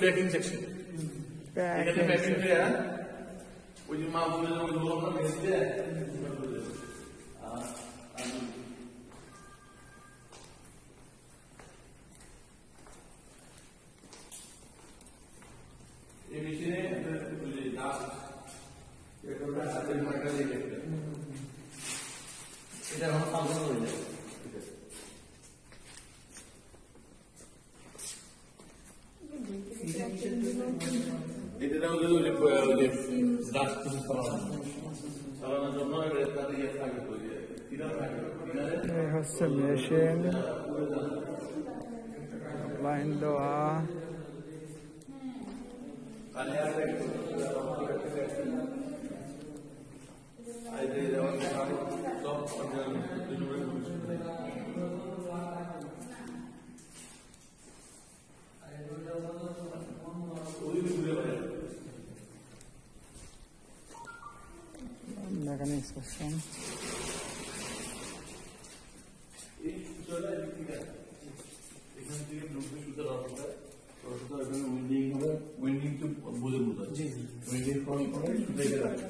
packing section এখানে packing দিয়ে ওই যে মালগুলো ওই গুলো ভেজে দিয়ে এই মেশিনে ডাস্ট হাতের মাইকা দিয়ে এটা এখন ফাংশন হয়ে যায় এটা ডাস্ট চালানোর জন্য হচ্ছে মেশিন লাইন দেওয়া মেকানিক্স সেকশন এখান থেকে ঢুকবে সুতো রাখবে এখানে উইন্ডিং হবে উইন্ডিং তো বোঝে বোঝা উইন্ডিং করে সুতো রাখবে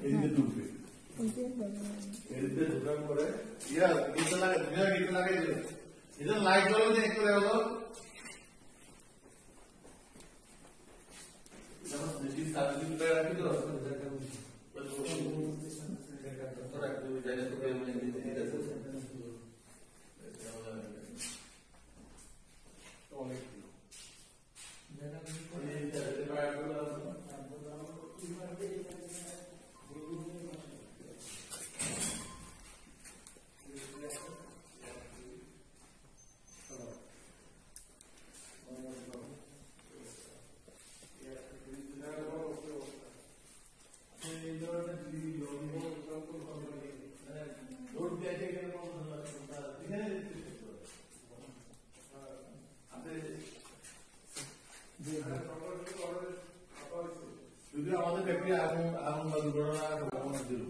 এদিকে ঢুকবে এদিকে ঢুকার পরে গিতে লাগে এটা লাইট জ্বলবে একটু হলো মেশিন সার্ভিসিং করে রাখি তো যদি আমাদের ফ্যাক্টরি আগুন বা দুর্ঘটনার সম্ভাবনা ছিল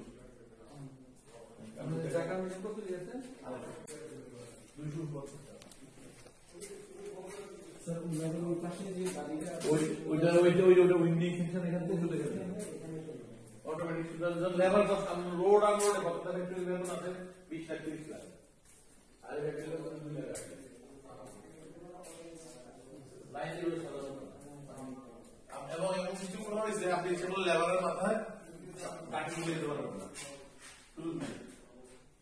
উইন্ডিং সেকশন এখান থেকে চলে গেছে অটোমেটিক লেবার রোড আর রোডে কতটা ফ্যাক্টরি বেতন আছে 20-30 লাখ আর ফ্যাক্টরি লাইন দিয়ে এবং এমন কিছু করা হয়েছে আপনি সেগুলো লেবারের মাথায় কাটি তুলে দিতে পারবেন না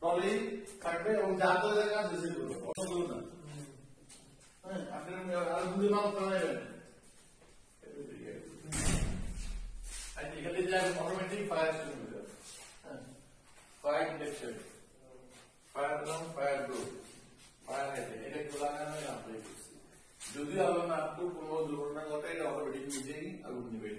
ট্রলি থাকবে এবং যা তো জায়গা বেশি করবে অতগুলো না হ্যাঁ আপনি আর দুটো মানুষ বানাবেন এখানে যে automatic fire system fire detection fire drum fire door fire হাইডে এটা খোলা না হয় আপনি যদি আগুন আপনার কোনো দুর্ঘটনা ঘটে এটা অটোমেটিক নিজেই আগুন নিবে